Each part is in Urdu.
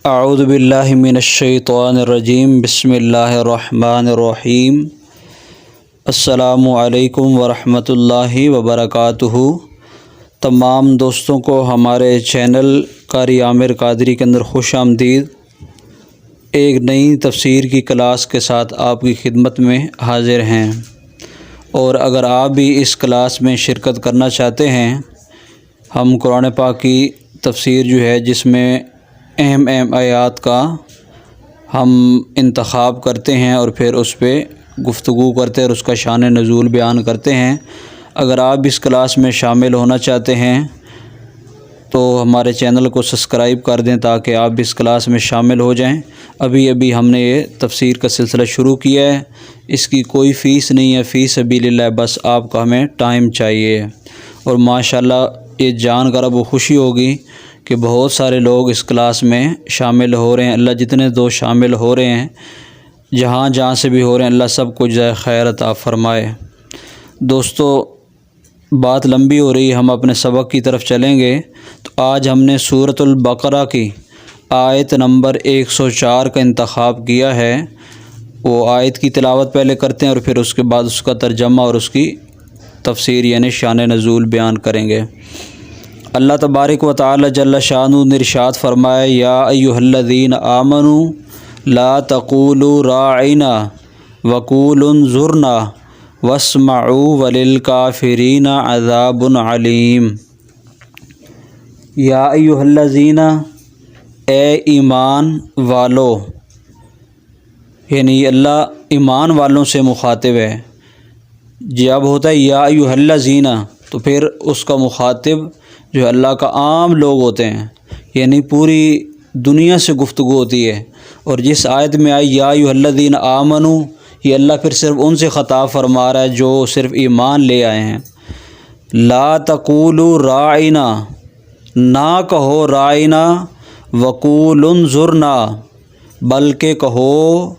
اعوذ باللہ من الشیطان الرجیم بسم اللہ الرحمن الرحیم السلام علیکم ورحمۃ اللہ وبرکاتہ۔ تمام دوستوں کو ہمارے چینل قاری عامر قادری کے اندر خوش آمدید۔ ایک نئی تفسیر کی کلاس کے ساتھ آپ کی خدمت میں حاضر ہیں، اور اگر آپ بھی اس کلاس میں شرکت کرنا چاہتے ہیں، ہم قرآن پاک کی تفسیر جو ہے جس میں اہم آیات کا ہم انتخاب کرتے ہیں اور پھر اس پہ گفتگو کرتے ہیں اور اس کا شان نزول بیان کرتے ہیں۔ اگر آپ اس کلاس میں شامل ہونا چاہتے ہیں تو ہمارے چینل کو سبسکرائب کر دیں تاکہ آپ اس کلاس میں شامل ہو جائیں۔ ابھی ہم نے یہ تفسیر کا سلسلہ شروع کیا ہے، اس کی کوئی فیس نہیں ہے، فی سبیل اللہ، بس آپ کا ہمیں ٹائم چاہیے۔ اور ماشاءاللہ یہ جان کر اب وہ خوشی ہوگی کہ بہت سارے لوگ اس کلاس میں شامل ہو رہے ہیں۔ اللہ جتنے دو شامل ہو رہے ہیں، جہاں سے بھی ہو رہے ہیں، اللہ سب کو جزائے خیر عطا فرمائے۔ دوستو، بات لمبی ہو رہی ہے، ہم اپنے سبق کی طرف چلیں گے۔ تو آج ہم نے سورۃ البقرہ کی آیت نمبر 104 کا انتخاب کیا ہے۔ وہ آیت کی تلاوت پہلے کرتے ہیں اور پھر اس کے بعد اس کا ترجمہ اور اس کی تفسیر یعنی شان نزول بیان کریں گے۔ اللہ تبارک و تعالی جل شانہ نے ارشاد فرمایا، یا ایھا الذین آمنوا لا تقولوا راعنا وقولوا انظرنا واسمعوا وللکافرین عذاب علیم۔ یا ایھا الذین، اے ایمان والو، یعنی اللہ ایمان والوں سے مخاطب ہے۔ جب ہوتا ہے یا ایھا الذین تو پھر اس کا مخاطب جو اللہ کا عام لوگ ہوتے ہیں، یعنی پوری دنیا سے گفتگو ہوتی ہے۔ اور جس آیت میں آئی یا ایھا الذین آمنوا، یہ اللہ پھر صرف ان سے خطاب فرما رہا ہے جو صرف ایمان لے آئے ہیں۔ لا تقولوا راعنا، نہ کہو راعنا، وقولوا انظرنا، بلکہ کہو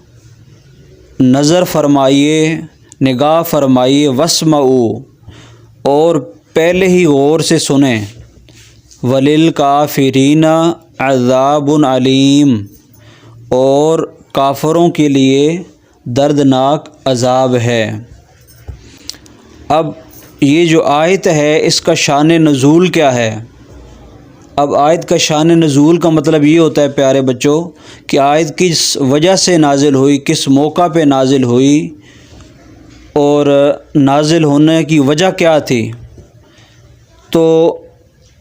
نظر فرمائیے، نگاہ فرمائیے، واسمعوا، اور پہلے ہی غور سے سنیں، وللکافرین عذاب علیم، اور کافروں کے لیے دردناک عذاب ہے۔ اب یہ جو آیت ہے اس کا شان نزول کیا ہے؟ اب آیت کا شان نزول کا مطلب یہ ہوتا ہے پیارے بچوں کہ آیت کس وجہ سے نازل ہوئی، کس موقع پہ نازل ہوئی، اور نازل ہونے کی وجہ کیا تھی۔ تو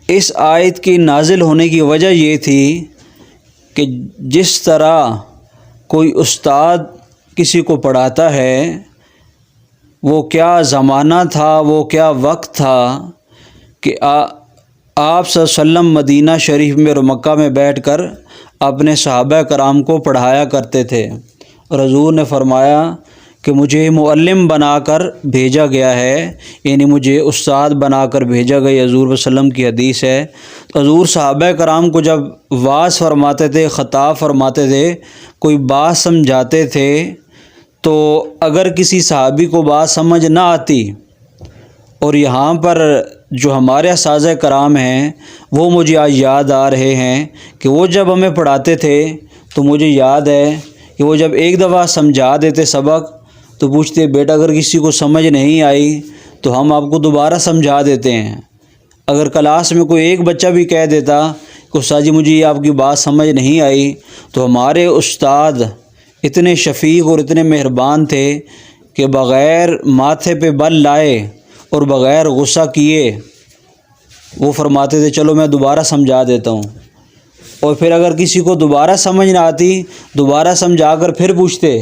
اس آیت کی نازل ہونے کی وجہ یہ تھی کہ جس طرح کوئی استاد کسی کو پڑھاتا ہے، وہ کیا زمانہ تھا، وہ کیا وقت تھا کہ آپ صلی اللہ علیہ وسلم مدینہ شریف میں اور مکہ میں بیٹھ کر اپنے صحابہ کرام کو پڑھایا کرتے تھے، اور حضور نے فرمایا کہ مجھے معلم بنا کر بھیجا گیا ہے، یعنی مجھے استاد بنا کر بھیجا گیا، حضور صلی اللہ علیہ وسلم کی حدیث ہے۔ تو حضور صحابہ کرام کو جب واعظ فرماتے تھے، خطاب فرماتے تھے، کوئی بات سمجھاتے تھے، تو اگر کسی صحابی کو بات سمجھ نہ آتی، اور یہاں پر جو ہمارے اساتذہ کرام ہیں وہ مجھے آج یاد آ رہے ہیں کہ وہ جب ہمیں پڑھاتے تھے تو مجھے یاد ہے کہ وہ جب ایک دفعہ سمجھا دیتے سبق تو پوچھتے، بیٹا اگر کسی کو سمجھ نہیں آئی تو ہم آپ کو دوبارہ سمجھا دیتے ہیں۔ اگر کلاس میں کوئی ایک بچہ بھی کہہ دیتا کہ استاد جی مجھے یہ آپ کی بات سمجھ نہیں آئی، تو ہمارے استاد اتنے شفیق اور اتنے مہربان تھے کہ بغیر ماتھے پہ بل لائے اور بغیر غصہ کیے وہ فرماتے تھے چلو میں دوبارہ سمجھا دیتا ہوں۔ اور پھر اگر کسی کو دوبارہ سمجھ نہ آتی، دوبارہ سمجھا کر پھر پوچھتے،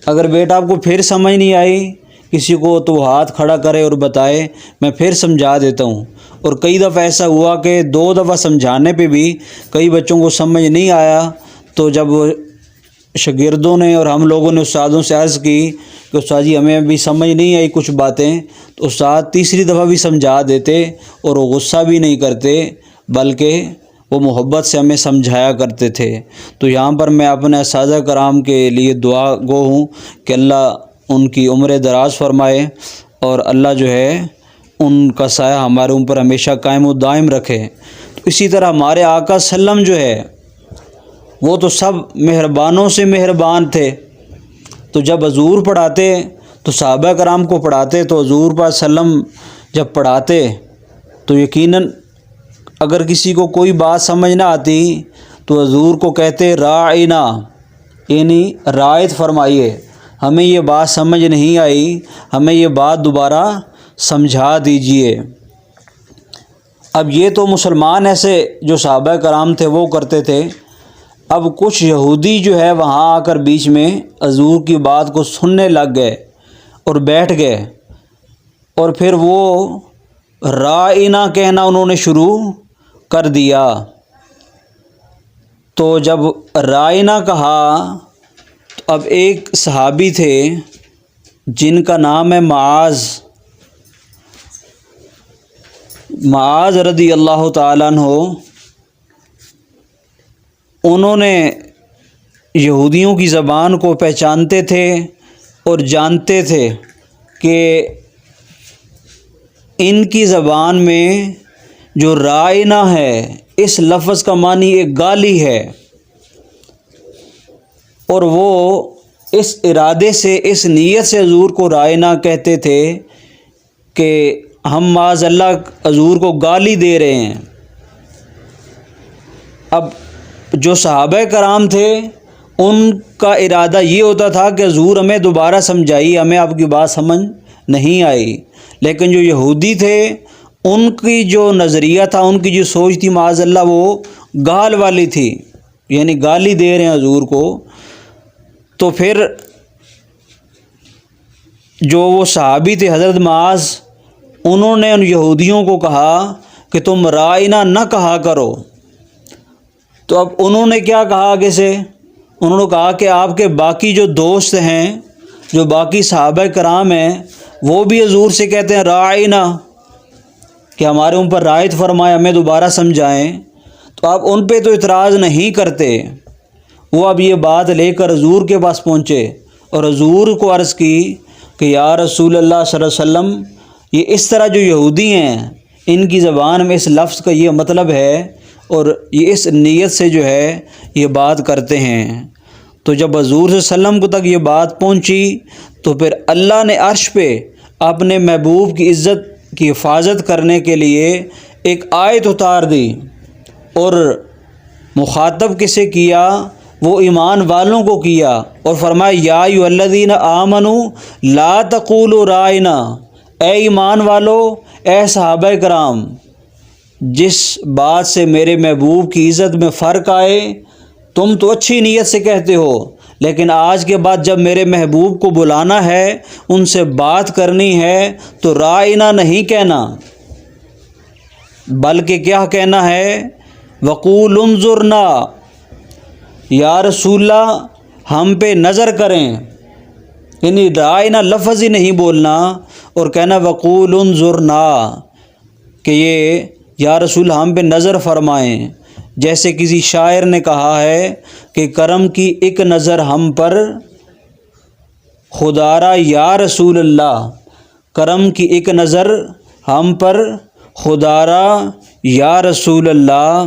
اگر بیٹا آپ کو پھر سمجھ نہیں آئی کسی کو تو وہ ہاتھ کھڑا کرے اور بتائے، میں پھر سمجھا دیتا ہوں۔ اور کئی دفعہ ایسا ہوا کہ 2 دفعہ سمجھانے پہ بھی کئی بچوں کو سمجھ نہیں آیا، تو جب شاگردوں نے اور ہم لوگوں نے استادوں سے عرض کی کہ استاد جی ہمیں بھی سمجھ نہیں آئی کچھ باتیں، تو استاد تیسری دفعہ بھی سمجھا دیتے، اور وہ غصہ بھی نہیں کرتے بلکہ وہ محبت سے ہمیں سمجھایا کرتے تھے۔ تو یہاں پر میں اپنے اساتذہ کرام کے لیے دعا گو ہوں کہ اللہ ان کی عمر دراز فرمائے، اور اللہ جو ہے ان کا سایہ ہمارے اوپر ہمیشہ قائم و دائم رکھے۔ اسی طرح ہمارے آقا صلی اللہ علیہ وسلم جو ہے وہ تو سب مہربانوں سے مہربان تھے۔ تو جب حضور پڑھاتے تو صحابہ کرام کو پڑھاتے، تو حضور پاک صلی اللہ علیہ وسلم جب پڑھاتے تو یقیناً اگر کسی کو کوئی بات سمجھ نہ آتی تو حضور کو کہتے راعنا، یعنی رعایت فرمائیے، ہمیں یہ بات سمجھ نہیں آئی، ہمیں یہ بات دوبارہ سمجھا دیجئے۔ اب یہ تو مسلمان ایسے جو صحابہ کرام تھے وہ کرتے تھے۔ اب کچھ یہودی جو ہے وہاں آ کر بیچ میں حضور کی بات کو سننے لگ گئے اور بیٹھ گئے، اور پھر وہ رائنا کہنا انہوں نے شروع کر دیا۔ تو جب رائنا کہا تو اب ایک صحابی تھے جن کا نام ہے معاذ رضی اللہ تعالیٰ عنہ، انہوں نے یہودیوں کی زبان کو پہچانتے تھے اور جانتے تھے کہ ان کی زبان میں جو رائنا ہے اس لفظ کا معنی ایک گالی ہے، اور وہ اس ارادے سے، اس نیت سے حضور کو رائنا کہتے تھے کہ ہم معاذ اللہ حضور کو گالی دے رہے ہیں۔ اب جو صحابہ کرام تھے ان کا ارادہ یہ ہوتا تھا کہ حضور ہمیں دوبارہ سمجھائی، ہمیں آپ کی بات سمجھ نہیں آئی، لیکن جو یہودی تھے ان کی جو نظریہ تھا، ان کی جو سوچ تھی معاذ اللہ وہ گال والی تھی، یعنی گالی دے رہے ہیں حضور کو۔ تو پھر جو وہ صحابی تھے حضرت معاذ، انہوں نے ان یہودیوں کو کہا کہ تم رائنا نہ کہا کرو۔ تو اب انہوں نے کیا کہا آگے سے؟ انہوں نے کہا کہ آپ کے باقی جو دوست ہیں، جو باقی صحابہ کرام ہیں، وہ بھی حضور سے کہتے ہیں رائنا، کہ ہمارے اوپر رعایت فرمائیں، ہمیں دوبارہ سمجھائیں۔ تو آپ ان پہ تو اعتراض نہیں کرتے۔ وہ اب یہ بات لے کر حضور کے پاس پہنچے اور حضور کو عرض کی کہ یا رسول اللہ صلی اللہ علیہ وسلم، یہ اس طرح جو یہودی ہیں ان کی زبان میں اس لفظ کا یہ مطلب ہے اور یہ اس نیت سے جو ہے یہ بات کرتے ہیں۔ تو جب حضور صلی اللہ علیہ وسلم کو تک یہ بات پہنچی تو پھر اللہ نے عرش پہ اپنے محبوب کی عزت کی حفاظت کرنے کے لیے ایک آیت اتار دی، اور مخاطب کسے کیا؟ وہ ایمان والوں کو کیا، اور فرمایا یا ایھا الذین آمنوا لا تقولوا رائنا، اے ایمان والو، اے صحابہ کرام، جس بات سے میرے محبوب کی عزت میں فرق آئے، تم تو اچھی نیت سے کہتے ہو، لیکن آج کے بعد جب میرے محبوب کو بلانا ہے، ان سے بات کرنی ہے، تو رائنا نہیں کہنا، بلکہ کیا کہنا ہے؟ وقول انظرنا، یا رسول اللہ ہم پہ نظر کریں، یعنی رائنا لفظ ہی نہیں بولنا اور کہنا وقول انظرنا، کہ یہ یا رسول ہم پہ نظر فرمائیں۔ جیسے کسی شاعر نے کہا ہے کہ کرم کی ایک نظر ہم پر خدارا یا رسول اللہ، کرم کی ایک نظر ہم پر خدارا یا رسول اللہ۔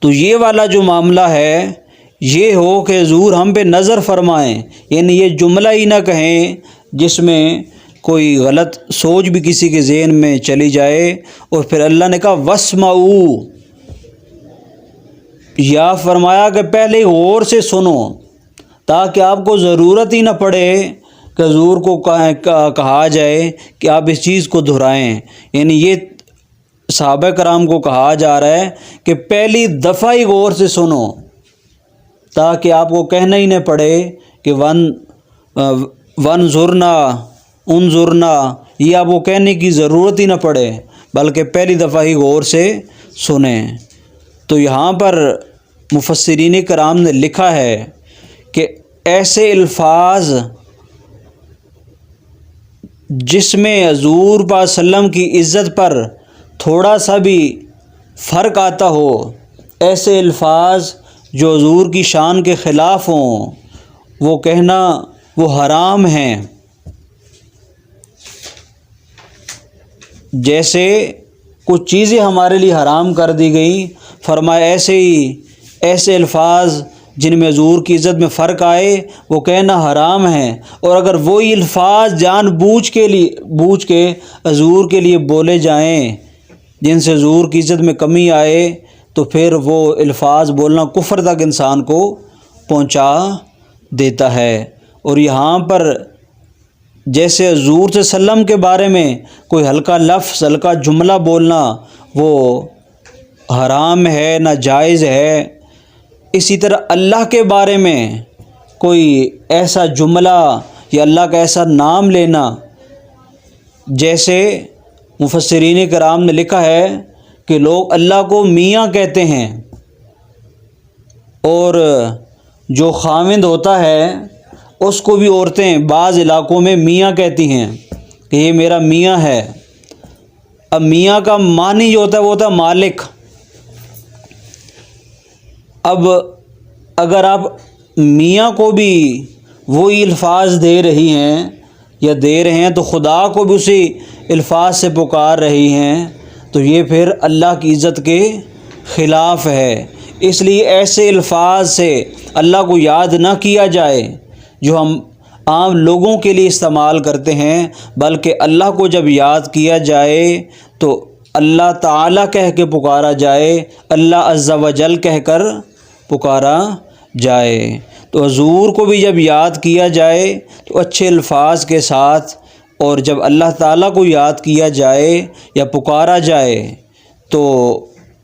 تو یہ والا جو معاملہ ہے یہ ہو کہ حضور ہم پہ نظر فرمائیں، یعنی یہ جملہ ہی نہ کہیں جس میں کوئی غلط سوچ بھی کسی کے ذہن میں چلی جائے۔ اور پھر اللہ نے کہا واسمعوا، یا فرمایا کہ پہلے غور سے سنو، تاکہ آپ کو ضرورت ہی نہ پڑے کہ حضور کو کہا جائے کہ آپ اس چیز کو دہرائیں۔ یعنی یہ صحابہ کرام کو کہا جا رہا ہے کہ پہلی دفعہ ہی غور سے سنو، تاکہ آپ کو کہنا ہی نہ پڑے کہ ونظرنا انظرنا، یہ آپ کو کہنے کی ضرورت ہی نہ پڑے، بلکہ پہلی دفعہ ہی غور سے سنیں۔ تو یہاں پر مفسرین کرام نے لکھا ہے کہ ایسے الفاظ جس میں حضور پاک صلی اللہ علیہ وسلم کی عزت پر تھوڑا سا بھی فرق آتا ہو، ایسے الفاظ جو حضور کی شان کے خلاف ہوں، وہ کہنا وہ حرام ہیں۔ جیسے کچھ چیزیں ہمارے لیے حرام کر دی گئیں، فرمایا ایسے ہی ایسے الفاظ جن میں حضور کی عزت میں فرق آئے وہ کہنا حرام ہے، اور اگر وہی الفاظ جان بوجھ کے حضور کے لیے بولے جائیں جن سے حضور کی عزت میں کمی آئے تو پھر وہ الفاظ بولنا کفر تک انسان کو پہنچا دیتا ہے۔ اور یہاں پر جیسے حضور صلی اللہ علیہ وسلم کے بارے میں کوئی ہلکا لفظ، ہلکا جملہ بولنا وہ حرام ہے، ناجائز ہے، اسی طرح اللہ کے بارے میں کوئی ایسا جملہ یا اللہ کا ایسا نام لینا، جیسے مفسرین کرام نے لکھا ہے کہ لوگ اللہ کو میاں کہتے ہیں، اور جو خاوند ہوتا ہے اس کو بھی عورتیں بعض علاقوں میں میاں کہتی ہیں کہ یہ میرا میاں ہے۔ اب میاں کا معنی جو ہوتا ہے وہ ہوتا ہے مالک۔ اب اگر آپ میاں کو بھی وہی الفاظ دے رہی ہیں یا دے رہے ہیں تو خدا کو بھی اسی الفاظ سے پکار رہی ہیں، تو یہ پھر اللہ کی عزت کے خلاف ہے۔ اس لیے ایسے الفاظ سے اللہ کو یاد نہ کیا جائے جو ہم عام لوگوں کے لیے استعمال کرتے ہیں، بلکہ اللہ کو جب یاد کیا جائے تو اللہ تعالیٰ کہہ کے پکارا جائے، اللہ عز و جل کہہ کر پکارا جائے۔ تو حضور کو بھی جب یاد کیا جائے تو اچھے الفاظ کے ساتھ، اور جب اللہ تعالیٰ کو یاد کیا جائے یا پکارا جائے تو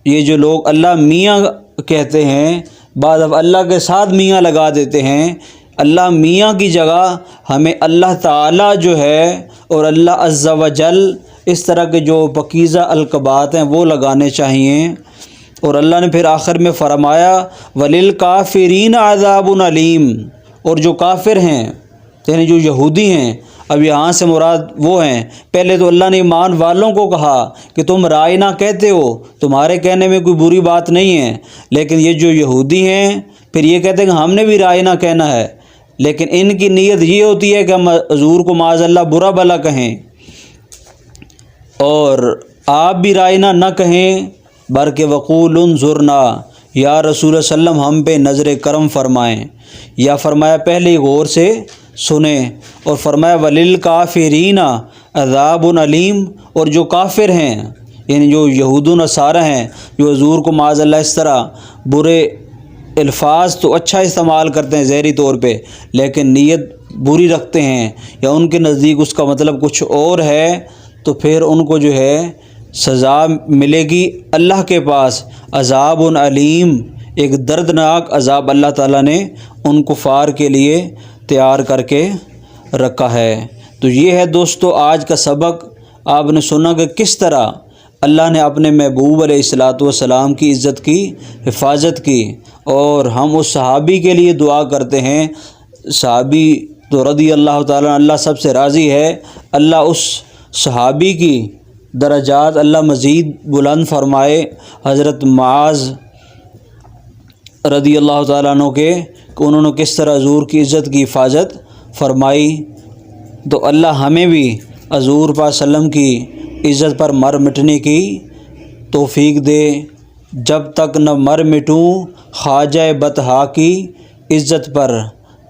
یہ جو لوگ اللہ میاں کہتے ہیں، بعد اب اللہ کے ساتھ میاں لگا دیتے ہیں، اللہ میاں کی جگہ ہمیں اللہ تعالیٰ جو ہے اور اللہ عز و جل اس طرح کے جو پاکیزہ القابات ہیں وہ لگانے چاہیے۔ اور اللہ نے پھر آخر میں فرمایا وَلِلْكَافِرِينَ عَذَابٌ عَلِيمٌ، اور جو کافر ہیں یعنی جو یہودی ہیں، اب یہاں سے مراد وہ ہیں، پہلے تو اللہ نے ایمان والوں کو کہا کہ تم رائنا کہتے ہو، تمہارے کہنے میں کوئی بری بات نہیں ہے، لیکن یہ جو یہودی ہیں پھر یہ کہتے ہیں کہ ہم نے بھی رائنا کہنا ہے، لیکن ان کی نیت یہ ہوتی ہے کہ ہم حضور کو معاذ اللہ برا بھلا کہیں، اور آپ بھی رائنا نہ کہیں بلکہ وقول انظرنا، یا رسول صلی اللہ علیہ وسلم ہم پہ نظر کرم فرمائیں، یا فرمایا پہلے غور سے سنیں، اور فرمایا وَلِلْكَافِرِينَ عَذَابٌ عَلِيمٌ، اور جو کافر ہیں یعنی جو یہود و نصارہ ہیں جو حضور کو معاذ اللہ اس طرح برے الفاظ تو اچھا استعمال کرتے ہیں ظاہری طور پہ، لیکن نیت بری رکھتے ہیں یا ان کے نزدیک اس کا مطلب کچھ اور ہے، تو پھر ان کو جو ہے سزا ملے گی اللہ کے پاس، عذاب علیم، ایک دردناک عذاب اللہ تعالیٰ نے ان کفار کے لیے تیار کر کے رکھا ہے۔ تو یہ ہے دوستو آج کا سبق۔ آپ نے سنا کہ کس طرح اللہ نے اپنے محبوب علیہ الصلاۃ والسلام کی عزت کی، حفاظت کی، اور ہم اس صحابی کے لیے دعا کرتے ہیں۔ صحابی تو رضی اللہ تعالیٰ اللہ سب سے راضی ہے، اللہ اس صحابی کی درجات اللہ مزید بلند فرمائے۔ حضرت معاذ رضی اللہ تعالیٰ عنہ کے کہ انہوں نے کس طرح حضور کی عزت کی حفاظت فرمائی، تو اللہ ہمیں بھی حضور پاک صلی اللہ علیہ وسلم کی عزت پر مر مٹنے کی توفیق دے۔ جب تک نہ مر مٹوں خواجہ بطحا کی عزت پر،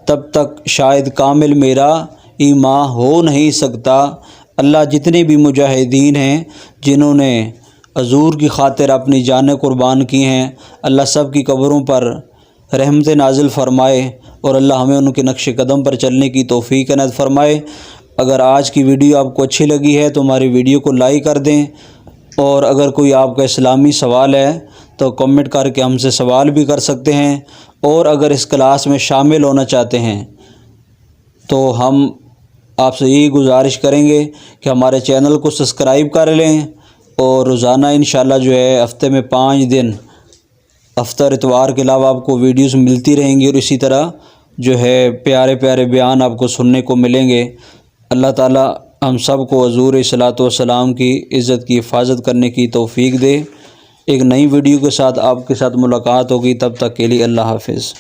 تب تک شاید کامل میرا ایمان ہو نہیں سکتا۔ اللہ جتنے بھی مجاہدین ہیں جنہوں نے حضور کی خاطر اپنی جانیں قربان کی ہیں، اللہ سب کی قبروں پر رحمت نازل فرمائے، اور اللہ ہمیں ان کے نقش قدم پر چلنے کی توفیق عنایت فرمائے۔ اگر آج کی ویڈیو آپ کو اچھی لگی ہے تو ہماری ویڈیو کو لائک کر دیں، اور اگر کوئی آپ کا اسلامی سوال ہے تو کمنٹ کر کے ہم سے سوال بھی کر سکتے ہیں، اور اگر اس کلاس میں شامل ہونا چاہتے ہیں تو ہم آپ سے یہی گزارش کریں گے کہ ہمارے چینل کو سبسکرائب کر لیں، اور روزانہ انشاءاللہ جو ہے ہفتے میں 5 دن ہفتہ اتوار کے علاوہ آپ کو ویڈیوز ملتی رہیں گی، اور اسی طرح جو ہے پیارے پیارے بیان آپ کو سننے کو ملیں گے۔ اللہ تعالی ہم سب کو حضور صلوات و سلام کی عزت کی حفاظت کرنے کی توفیق دے۔ ایک نئی ویڈیو کے ساتھ آپ کے ساتھ ملاقات ہوگی، تب تک کے لیے اللہ حافظ۔